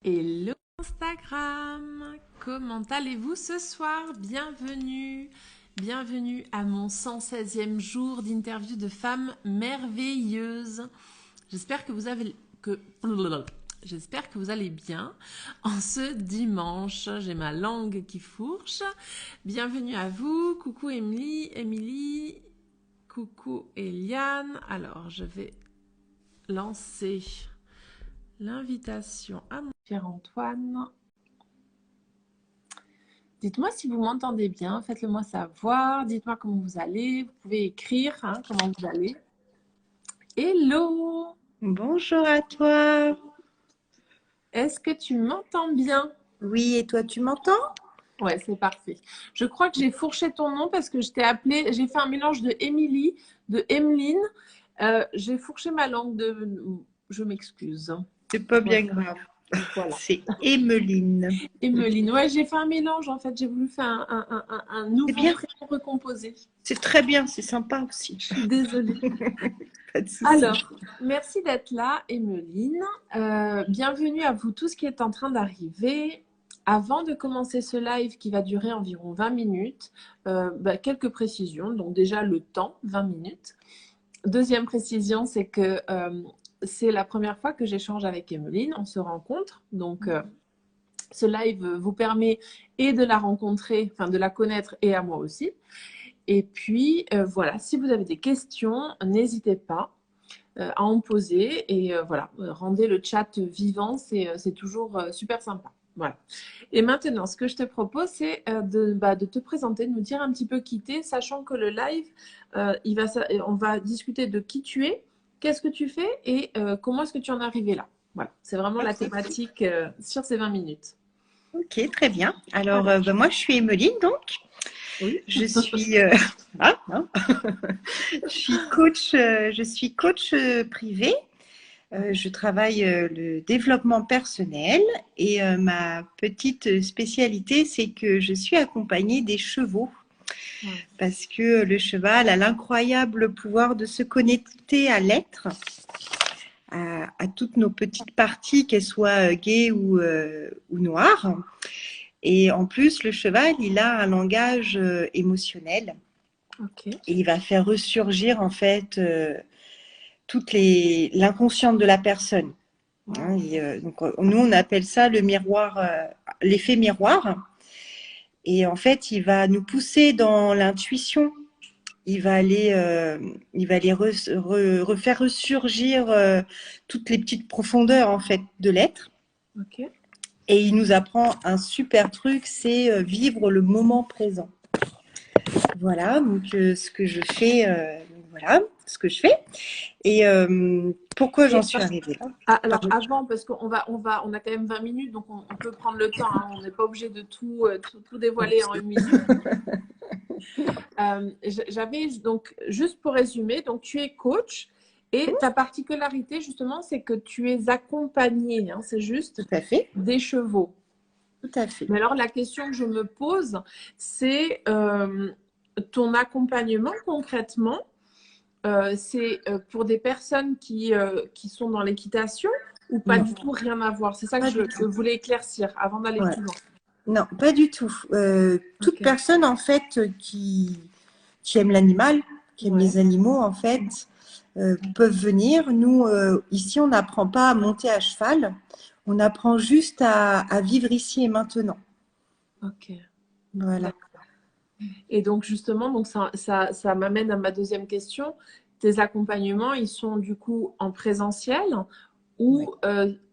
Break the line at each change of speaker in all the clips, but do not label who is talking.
Hello Instagram, comment allez-vous ce soir? Bienvenue, bienvenue à mon 116e jour d'interview de femmes merveilleuses. J'espère que vous avez J'espère que vous allez bien en ce dimanche. J'ai ma langue qui fourche. Bienvenue à vous. Coucou Émilie. Coucou Eliane. Alors, je vais lancer l'invitation à mon cher Antoine. Dites-moi si vous m'entendez bien, faites-le moi savoir. Dites-moi comment vous allez. Vous pouvez écrire comment vous allez. Hello!
Bonjour à toi.
Est-ce que tu m'entends bien?
Oui, et toi, tu m'entends?
Ouais, c'est parfait. Je crois que j'ai fourché ton nom parce que je t'ai appelé, j'ai fait un mélange de Émilie, de Emeline. J'ai fourché ma langue de... Je m'excuse.
C'est pas bien
Voilà.
grave.
Voilà.
C'est Emeline.
Emeline. Ouais, j'ai fait un mélange en fait. J'ai voulu faire un
C'est
nouveau
bien.
prénom recomposé.
C'est très bien, c'est sympa aussi.
Je suis désolée.
Pas de souci.
Alors, merci d'être là, Emeline. Bienvenue à vous tous qui êtes en train d'arriver. Avant de commencer ce live qui va durer environ 20 minutes, quelques précisions. Donc déjà le temps, 20 minutes. Deuxième précision, c'est que c'est la première fois que j'échange avec Emeline. On se rencontre. Donc ce live vous permet et de la rencontrer, enfin de la connaître et à moi aussi. Et puis voilà, si vous avez des questions, n'hésitez pas à en poser et voilà, rendez le chat vivant, c'est toujours super sympa. Voilà. Et maintenant, ce que je te propose, c'est de te présenter, de nous dire un petit peu qui t'es, sachant que le live, on va discuter de qui tu es, qu'est-ce que tu fais et comment est-ce que tu en es arrivé là. Voilà, c'est vraiment la thématique sur ces 20 minutes.
Ok, très bien. Alors,
Alors,
moi, je suis Emeline, donc.
oui.
Je suis, ah, non. Je suis coach privé. Je travaille le développement personnel et ma petite spécialité, c'est que je suis accompagnée des chevaux. Parce que le cheval a l'incroyable pouvoir de se connecter à l'être, à toutes nos petites parties, qu'elles soient gaies ou noires. Et en plus, le cheval, il a un langage émotionnel.
Ok.
Et il va faire ressurgir en fait l'inconscient de la personne. Hein, donc, nous, on appelle ça le miroir, l'effet miroir. Et en fait, il va nous pousser dans l'intuition. Il va aller refaire ressurgir toutes les petites profondeurs en fait de l'être.
Ok.
Et il nous apprend un super truc, c'est vivre le moment présent. Voilà, donc ce que je fais, voilà, ce que je fais. Et pourquoi j'en suis arrivée là?
Alors avant, parce qu'on on a quand même 20 minutes, donc on peut prendre le temps, on n'est pas obligé de tout dévoiler en une minute. J'avais donc, juste pour résumer, donc tu es coach et ta particularité justement, c'est que tu es accompagné, c'est juste
Tout à fait,
des chevaux.
tout à fait.
Mais alors la question que je me pose, c'est ton accompagnement concrètement. C'est pour des personnes qui sont dans l'équitation ou pas
Non,
du tout, rien à voir? C'est ça que
pas du
je
tout.
voulais éclaircir avant d'aller
Ouais.
plus loin.
Non, pas du tout. Toute
Ok.
personne en fait qui aime l'animal, qui aime
Ouais.
les animaux en fait, peuvent venir. Nous, ici, on n'apprend pas à monter à cheval, on apprend juste à vivre ici et maintenant.
Ok.
Voilà.
D'accord. Et donc justement, donc ça m'amène à ma deuxième question. Tes accompagnements, ils sont du coup en présentiel
Ouais.
ou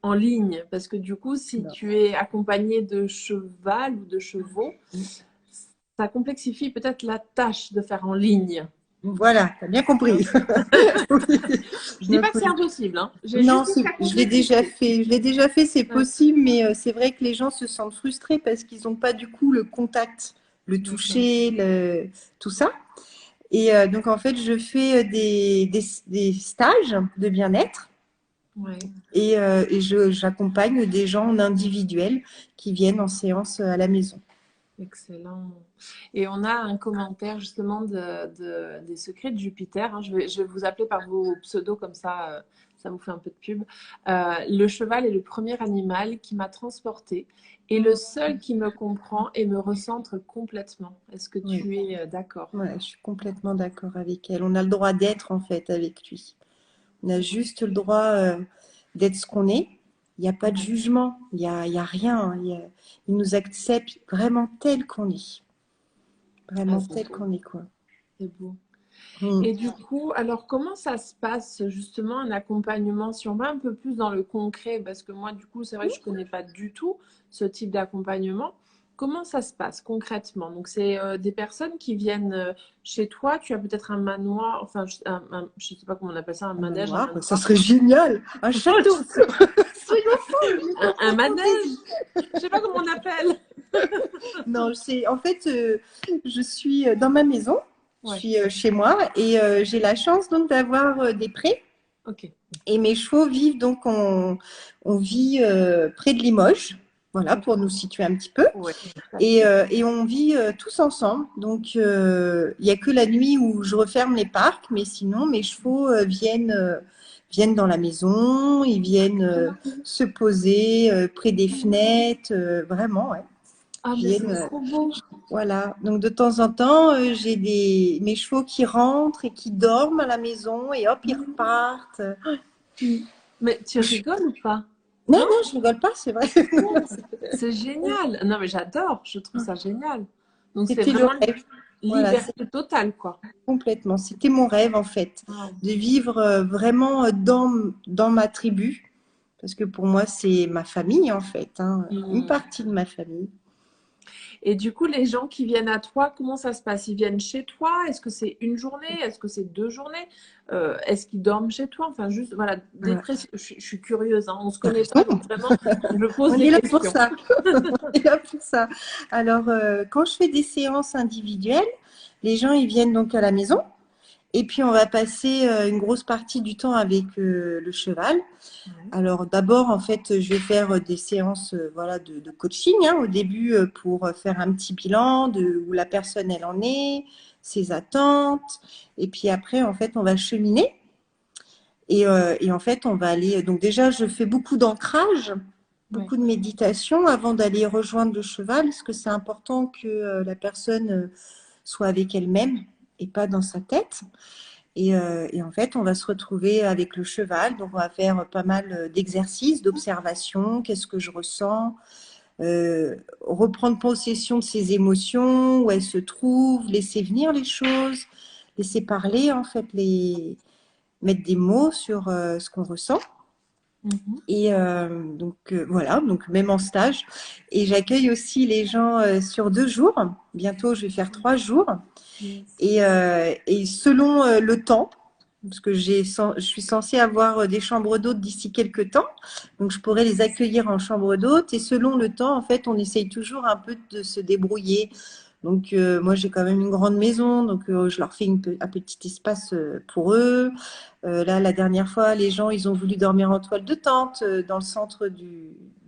en ligne? Parce que du coup, si
Non.
tu es accompagné de cheval ou de chevaux, ça complexifie peut-être la tâche de faire en ligne.
Voilà, t'as bien compris.
Je dis
Donc,
pas que c'est impossible, J'ai
non,
juste dit que ça
je l'ai déjà
complexifie.
fait. Je l'ai déjà fait, c'est
Ouais,
possible, mais c'est vrai que les gens se sentent frustrés parce qu'ils n'ont pas du coup le contact, le
d'accord.
toucher, tout ça. Et donc en fait, je fais des stages de bien-être
Ouais,
et j'accompagne des gens en individuel qui viennent en séance à la maison.
excellent. Et on a un commentaire justement des secrets de Jupiter. Je vais vous appeler par vos pseudos comme ça ça vous fait un peu de pub. Le cheval est le premier animal qui m'a transportée et le seul qui me comprend et me recentre complètement. Est-ce que
Oui,
tu es d'accord?
ouais, je suis complètement d'accord avec elle. On a le droit d'être en fait avec lui. On a juste le droit d'être ce qu'on est. Il n'y a pas de jugement, il y a rien. Il nous accepte vraiment tel qu'on est.
Ah,
Vraiment
c'est
tel
beau,
qu'on est, quoi.
c'est beau.
Mm.
Et du coup, alors comment ça se passe justement un accompagnement? Si on va un peu plus dans le concret, parce que moi, du coup, c'est vrai que je ne connais pas du tout ce type d'accompagnement. Comment ça se passe concrètement? Donc, c'est des personnes qui viennent chez toi. Tu as peut-être un manoir, enfin, je ne sais pas comment on appelle ça, un
Un
manège, un
manoir, ça
manoir.
serait génial. Un château. Soyons fous, j'ai
Un,
compris
un
la
manège?
fantaisie.
Je ne sais pas comment on appelle.
Non, c'est en fait, je suis dans ma maison, je
Ouais,
suis chez moi et j'ai la chance donc d'avoir des prés.
ok.
Et mes chevaux vivent donc, on vit près de Limoges, voilà,
Ok.
pour nous situer un petit peu.
Ouais, facile.
Et on vit tous ensemble. Donc, il n'y a que la nuit où je referme les parcs, mais sinon, mes chevaux viennent dans la maison, ils viennent se poser près des fenêtres, vraiment, ouais.
Ah,
Ils
mais c'est
viennent,
trop beau.
voilà. Donc, de temps en temps, j'ai mes chevaux qui rentrent et qui dorment à la maison et hop, ils repartent.
Mais tu rigoles ou pas?
Non,
Non?
non, je rigole pas, c'est vrai.
C'est génial. Non, mais j'adore. Je trouve ça génial. Donc, c'est
C'était le
vraiment
rêve. Voilà, c'est
liberté totale, quoi.
complètement. C'était mon rêve, en fait,
Wow.
de vivre vraiment dans ma tribu. Parce que pour moi, c'est ma famille, en fait, hein, une
Mm.
partie de ma famille.
Et du coup, les gens qui viennent à toi, comment ça se passe? Ils viennent chez toi? Est-ce que c'est une journée? Est-ce que c'est 2 journées? Est-ce qu'ils dorment chez toi? Enfin, juste, voilà,
Voilà.
je suis curieuse, hein. On ne se
T'as
connaît pas,
raison.
donc vraiment, je pose
On
des
est là pour
questions.
ça. On est là pour ça. Alors, quand je fais des séances individuelles, les gens, ils viennent donc à la maison. Et puis, on va passer une grosse partie du temps avec le cheval.
Ouais.
Alors d'abord, en fait, je vais faire des séances voilà, de coaching hein, au début pour faire un petit bilan de où la personne elle en est, ses attentes. Et puis après, en fait, on va cheminer. Et en fait, on va aller. Donc déjà, je fais beaucoup d'ancrage,
Ouais.
beaucoup de méditation avant d'aller rejoindre le cheval, parce que c'est important que la personne soit avec elle-même et pas dans sa tête. Et en fait, on va se retrouver avec le cheval. Donc, on va faire pas mal d'exercices, d'observation. Qu'est-ce que je ressens? Reprendre possession de ses émotions, où elles se trouvent, laisser venir les choses, laisser parler, en fait, mettre des mots sur ce qu'on ressent.
Mhm.
Et voilà, donc même en stage. Et j'accueille aussi les gens sur 2 jours. Bientôt, je vais faire 3 jours.
Yes.
Et selon le temps, parce que je suis censée avoir des chambres d'hôtes d'ici quelques temps, donc je pourrais les accueillir en chambre d'hôtes. Et selon le temps, en fait, on essaye toujours un peu de se débrouiller. Donc moi, j'ai quand même une grande maison, donc je leur fais un petit espace pour eux. Là, la dernière fois, les gens, ils ont voulu dormir en toile de tente dans le centre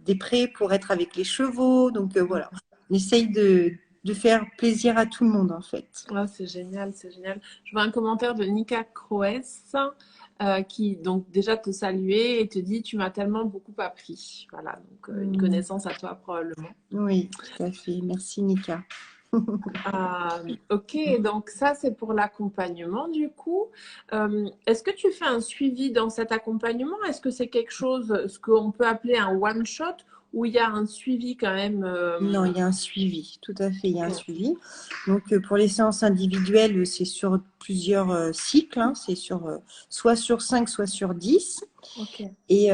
des prés pour être avec les chevaux. Donc voilà, on essaye de faire plaisir à tout le monde, en fait.
Ah, c'est génial, c'est génial. Je vois un commentaire de Nika Croès qui donc déjà te saluait et te dit tu m'as tellement beaucoup appris. Voilà, donc une
Mm.
connaissance à toi probablement.
Oui, tout à fait. Merci, Nika.
Ok, donc ça c'est pour l'accompagnement du coup. Est-ce que tu fais un suivi dans cet accompagnement? Est-ce que c'est quelque chose, ce qu'on peut appeler un one-shot, où il y a un suivi quand même
Non, il y a un suivi, tout à fait, il y a un
Ok,
suivi. Donc, pour les séances individuelles, c'est sur plusieurs cycles, hein, c'est soit sur 5, soit sur 10.
ok,
Et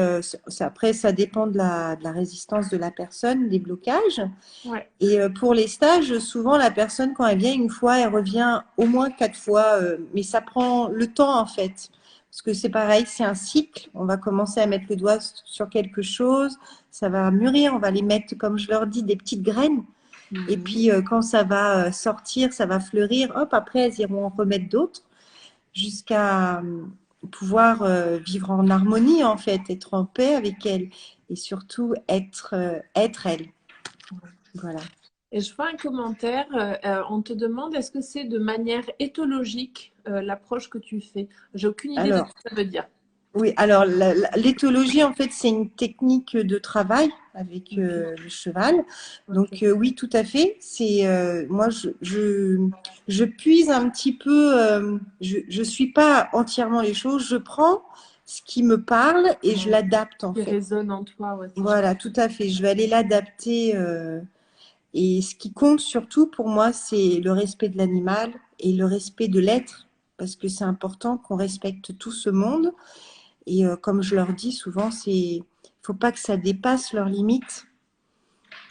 après, ça dépend de la résistance de la personne, des blocages.
ouais.
Et pour les stages, souvent, la personne, quand elle vient une fois, elle revient au moins 4 fois, mais ça prend le temps, en fait. Parce que c'est pareil, c'est un cycle. On va commencer à mettre le doigt sur quelque chose, ça va mûrir, on va les mettre, comme je leur dis, des petites graines. Et
Mhm.
puis, quand ça va sortir, ça va fleurir, hop, après, elles iront en remettre d'autres jusqu'à pouvoir vivre en harmonie, en fait, être en paix avec elles et surtout être elles. Voilà.
Et je vois un commentaire, on te demande est-ce que c'est de manière éthologique l'approche que tu fais? J'ai aucune idée de ce
Alors,
que ça veut dire.
Oui, alors l'éthologie, en fait, c'est une technique de travail avec
Ok,
le cheval. Donc,
ok.
oui, tout à fait. C'est moi, je puise un petit peu. Je suis pas entièrement les choses. Je prends ce qui me parle et je
Ouais.
l'adapte en
Qui
fait.
résonne en toi, ouais, si je
Voilà, tout à fait. Je vais aller l'adapter. Et ce qui compte surtout pour moi, c'est le respect de l'animal et le respect de l'être, parce que c'est important qu'on respecte tout ce monde. Et comme je leur dis souvent, faut pas que ça dépasse leurs limites.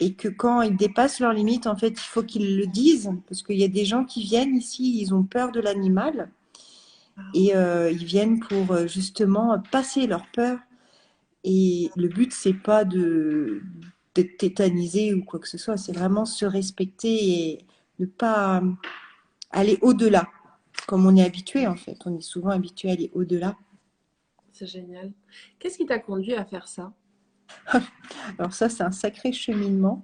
Et que quand ils dépassent leurs limites, en fait, il faut qu'ils le disent. Parce qu'il y a des gens qui viennent ici, ils ont peur de l'animal.
Ah
Et ils viennent pour justement passer leur peur. Et le but, c'est pas d'être tétanisé ou quoi que ce soit. C'est vraiment se respecter et ne pas aller au-delà. Comme on est habitué, en fait. On est souvent habitué à aller au-delà.
c'est génial. Qu'est-ce qui t'a conduit à faire ça?
Alors ça, c'est un sacré cheminement.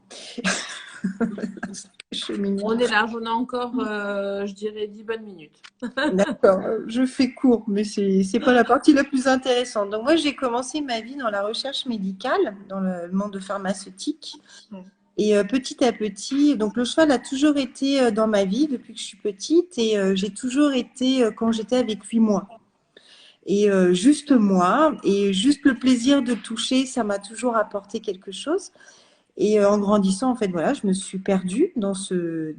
Un sacré cheminement.
On est large, on a encore, je dirais, 10 bonnes minutes.
D'accord, je fais court, mais c'est pas la partie la plus intéressante. Donc moi, j'ai commencé ma vie dans la recherche médicale, dans le monde pharmaceutique.
Ouais.
Et petit à petit, donc le cheval a toujours été dans ma vie depuis que je suis petite et j'ai toujours été quand j'étais avec 8 mois. Et juste moi et juste le plaisir de toucher, ça m'a toujours apporté quelque chose. Et en grandissant, en fait, voilà, je me suis perdue dans ce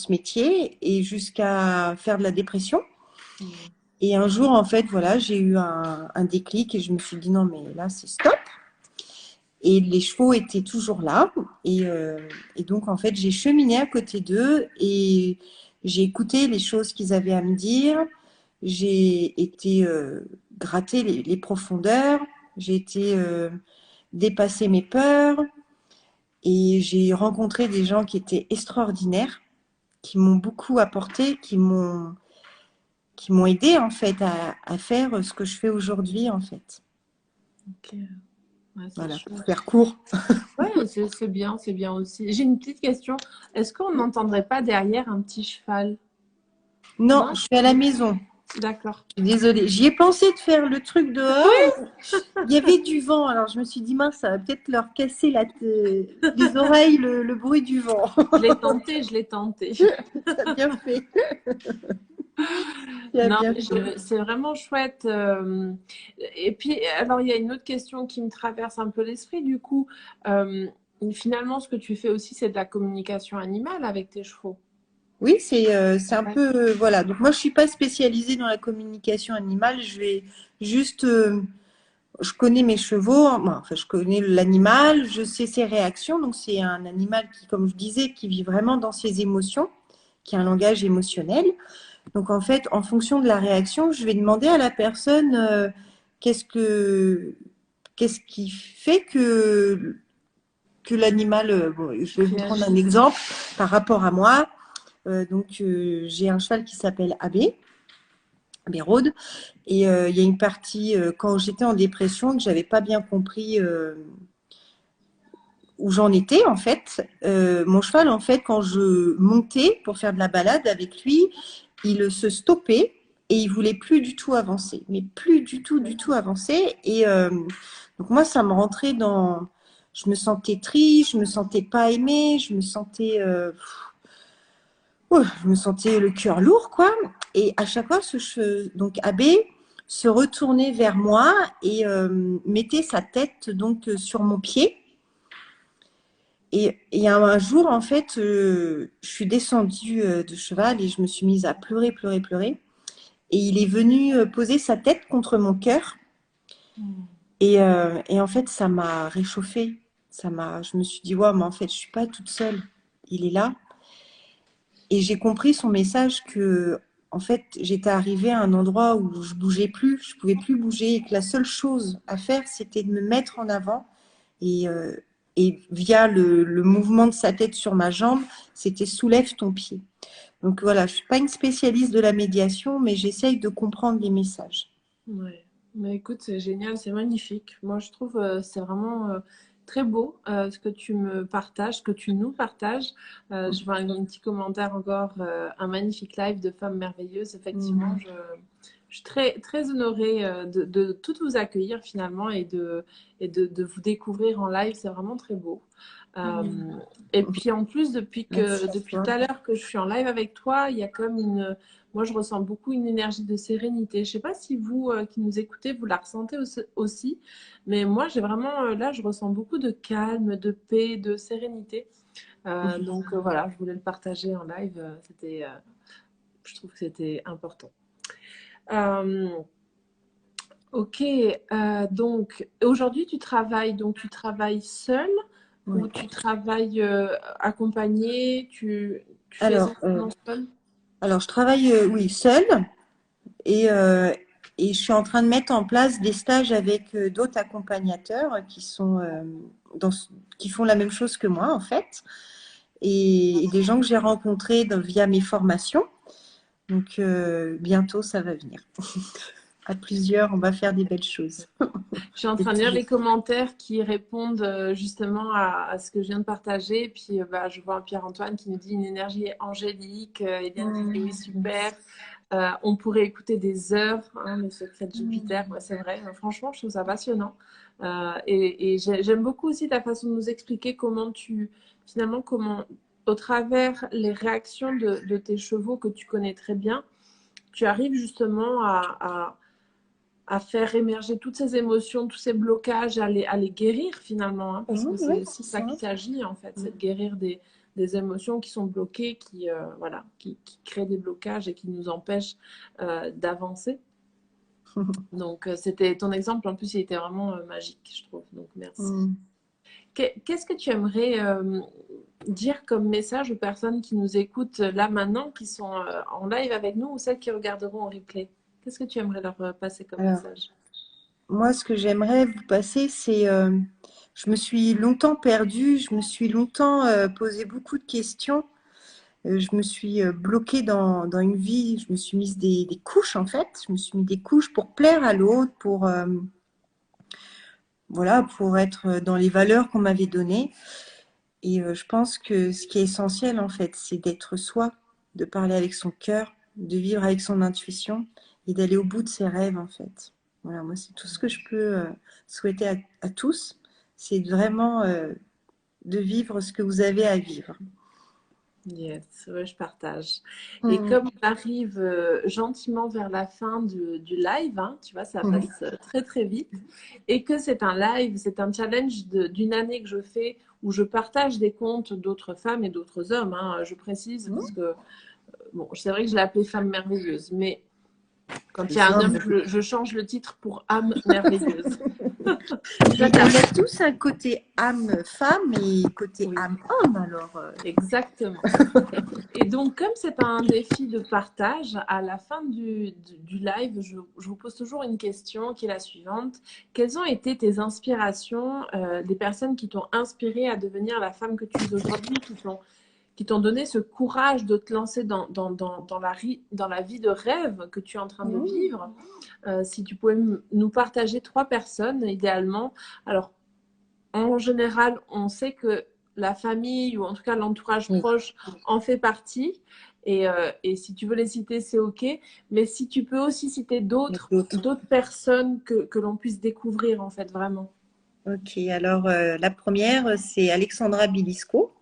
métier et jusqu'à faire de la dépression.
Mm.
Et un jour, en fait, voilà, j'ai eu un déclic et je me suis dit non, mais là, c'est stop. Et les chevaux étaient toujours là. Et donc, en fait, j'ai cheminé à côté d'eux et j'ai écouté les choses qu'ils avaient à me dire. J'ai été gratter les profondeurs. J'ai été dépasser mes peurs. Et j'ai rencontré des gens qui étaient extraordinaires, qui m'ont beaucoup apporté, qui m'ont aidé en fait à faire ce que je fais aujourd'hui en fait.
Ok, ouais, c'est
Voilà, pour
chouette.
faire court.
Ouais, c'est bien aussi. J'ai une petite question. Est-ce qu'on n'entendrait pas derrière un petit cheval?
Non,
Non?
je suis à la maison.
D'accord.
Je suis désolée. J'y ai pensé de faire le truc dehors. Il y avait du vent, alors je me suis dit mince, ça va peut-être leur casser les oreilles le bruit du vent.
Je l'ai tenté, je l'ai tenté.
Tu as bien fait. Tu as
Non,
bien
mais
fait.
c'est vraiment chouette. Et puis, alors, il y a une autre question qui me traverse un peu l'esprit. Du coup, euh, finalement, ce que tu fais aussi, c'est de la communication animale avec tes chevaux.
Oui, c'est un
Ouais.
peu voilà. Donc moi, je suis pas spécialisée dans la communication animale. Je vais juste je connais mes chevaux, enfin, je connais l'animal, je sais ses réactions. Donc, c'est un animal qui, comme je disais, qui vit vraiment dans ses émotions, qui a un langage émotionnel. Donc, en fait, en fonction de la réaction, je vais demander à la personne qu'est-ce que, qu'est-ce qui fait que l'animal. Bon, je vais vous prendre un
Réagis.
exemple par rapport à moi. J'ai un cheval qui s'appelle Abbé, Abbé Rode. Et il y a une partie, quand j'étais en dépression, que j'avais pas bien compris où j'en étais, en fait. Mon cheval, en fait, quand je montais pour faire de la balade avec lui, il se stoppait et il voulait plus du tout avancer. Mais plus du tout avancer. Et donc moi, ça me rentrait dans... Je me sentais triste, je me sentais pas aimée, je me sentais... je me sentais le cœur lourd, quoi. Et à chaque fois, donc Abbé se retournait vers moi et mettait sa tête donc sur mon pied. Et un jour, en fait, je suis descendue de cheval et je me suis mise à pleurer, pleurer, pleurer. Et il est venu poser sa tête contre mon cœur.
Mm.
Et en fait, ça m'a réchauffée. Je me suis dit, ouais, mais en fait, je suis pas toute seule. Il est là. Et j'ai compris son message que, en fait, j'étais arrivée à un endroit où je bougeais plus, je pouvais plus bouger, et que la seule chose à faire, c'était de me mettre en avant. Et, euh, et via le mouvement de sa tête sur ma jambe, c'était soulève ton pied. Donc voilà, je suis pas une spécialiste de la médiation, mais j'essaye de comprendre les messages.
Ouais. Mais écoute, c'est génial, c'est magnifique. Moi, je trouve c'est vraiment très beau ce que tu me partages, ce que tu nous partages. Je vois un petit commentaire encore, un magnifique live de femmes merveilleuses. Effectivement,
Mhm.
Je suis très, très honorée de toutes vous accueillir finalement et de vous découvrir en live. C'est vraiment très beau. Euh, et puis en plus, depuis
Merci à
depuis
toi.
tout à l'heure que je suis en live avec toi, il y a comme moi je ressens beaucoup une énergie de sérénité. Je sais pas si vous qui nous écoutez, vous la ressentez aussi, mais moi j'ai vraiment là, je ressens beaucoup de calme, de paix, de sérénité. Donc voilà, je voulais le partager en live. Je trouve que c'était important. Euh, ok, donc aujourd'hui tu travailles seul
Oui.
ou tu travailles accompagné, tu fais
Alors,
essentiellement seul?
alors, je travaille, oui, seule et, euh, et je suis en train de mettre en place des stages avec d'autres accompagnateurs qui sont qui font la même chose que moi en fait et des gens que j'ai rencontrés via mes formations. Donc bientôt ça va venir. À plusieurs, on va faire des belles choses.
Je suis en
Des
train de
petits
lire les
bébés.
commentaires qui répondent justement à ce que je viens de partager. Et puis, bah, je vois un Pierre-Antoine qui nous dit une énergie angélique. Eliane qui dit oui, super. On pourrait écouter des heures, hein, le secret de Jupiter. Ouais, c'est vrai. Franchement, je trouve ça passionnant. Et j'aime beaucoup aussi ta façon de nous expliquer finalement, au travers les réactions de tes chevaux que tu connais très bien, tu arrives justement à faire émerger toutes ces émotions, tous ces blocages, à les guérir finalement, hein, parce que
Oui,
c'est
c'est
ça
ça.
qu'il s'agit en fait, c'est de guérir des émotions qui sont bloquées, voilà, qui créent des blocages et qui nous empêchent d'avancer. Donc c'était ton exemple, en plus il était vraiment magique, je trouve, donc merci. Qu'est-ce que tu aimerais dire comme message aux personnes qui nous écoutent là maintenant, qui sont en live avec nous ou celles qui regarderont en replay? Qu'est-ce que tu aimerais leur passer comme
Alors,
message?
moi, ce que j'aimerais vous passer, c'est, je me suis longtemps perdue, je me suis longtemps posé beaucoup de questions. Je me suis bloquée dans une vie, je me suis mise des couches en fait, je me suis mis des couches pour plaire à l'autre, voilà, pour être dans les valeurs qu'on m'avait données. Et je pense que ce qui est essentiel en fait, c'est d'être soi, de parler avec son cœur, de vivre avec son intuition et d'aller au bout de ses rêves en fait. Voilà, moi c'est tout ce que je peux souhaiter à tous, c'est vraiment de vivre ce que vous avez à vivre.
Yes, ouais, je partage. Et
Mm.
comme on arrive gentiment vers la fin du live, hein, tu vois, ça passe très très vite, et que c'est un live, c'est un challenge d'une année que je fais où je partage des comptes d'autres femmes et d'autres hommes, hein, je précise, parce que, bon, c'est vrai que je l'ai appelée Femme merveilleuse, mais quand il y a un homme, je change le titre pour âme merveilleuse.
Et on a tous un côté âme-femme et côté
Oui,
âme-homme alors.
exactement. Et donc, comme c'est un défi de partage, à la fin du live, je vous pose toujours une question qui est la suivante. Quelles ont été tes inspirations, des personnes qui t'ont inspiré à devenir la femme que tu es aujourd'hui, qui t'ont donné ce courage de te lancer dans la vie de rêve que tu es en train de vivre? Si tu pouvais nous partager 3 personnes, idéalement. Alors, en général, on sait que la famille ou en tout cas l'entourage
Oui.
proche en fait partie. Et si tu veux les citer, c'est OK. Mais si tu peux aussi citer d'autres personnes que l'on puisse découvrir, en fait, vraiment.
Ok, alors la première, c'est Alexandra Bilisco.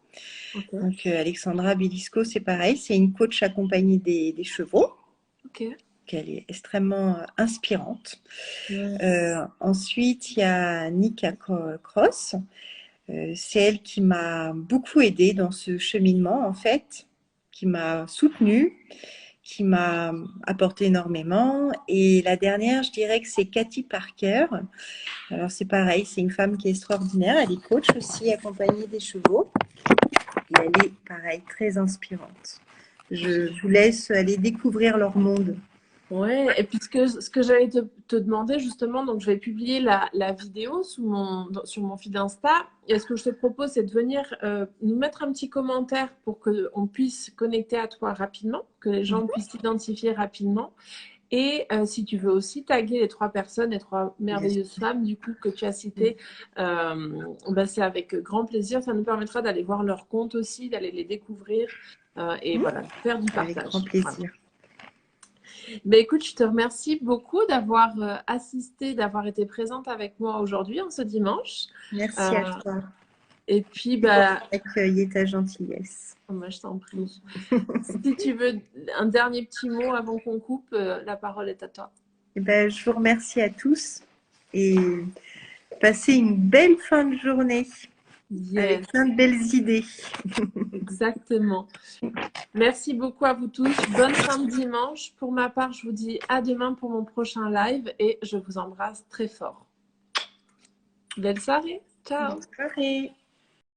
OK.
Donc Alexandra Bilisco, c'est pareil, c'est une coach accompagnée des chevaux.
OK.
Elle est extrêmement inspirante.
Yes.
Ensuite, il y a Nika Cross. C'est elle qui m'a beaucoup aidée dans ce cheminement, en fait, qui m'a soutenue, qui m'a apporté énormément. Et la dernière, je dirais que c'est Cathy Parker. Alors c'est pareil, c'est une femme qui est extraordinaire. Elle est coach aussi, accompagnée des chevaux. Et elle est, pareil, très inspirante. Je vous laisse aller découvrir leur monde.
Ouais, et puis ce que j'allais te demander justement, donc je vais publier la vidéo sur mon feed Insta. Et ce que je te propose, c'est de venir nous mettre un petit commentaire pour qu'on puisse connecter à toi rapidement, que les gens puissent t'identifier rapidement. Et si tu veux aussi taguer les 3 personnes, les 3 merveilleuses femmes du coup que tu as citées, ben c'est avec grand plaisir. Ça nous permettra d'aller voir leur compte aussi, d'aller les découvrir et voilà, faire du
Avec grand
partage. Voilà.
plaisir.
Ben, écoute, je te remercie beaucoup d'avoir assisté, d'avoir été présente avec moi aujourd'hui, en ce dimanche.
Merci à
Euh,
toi
et puis,
pour
bah,
ton accueil et ta gentillesse.
moi, je t'en prie. Si tu veux un dernier petit mot avant qu'on coupe, la parole est à toi.
Eh ben, je vous remercie à tous et passez une belle fin de journée avec
Yes,
plein de belles idées.
exactement. Merci beaucoup à vous tous. Bonne fin de dimanche. Pour ma part, je vous dis à demain pour mon prochain live et je vous embrasse très fort. Belle soirée. Ciao.
Bonne soirée.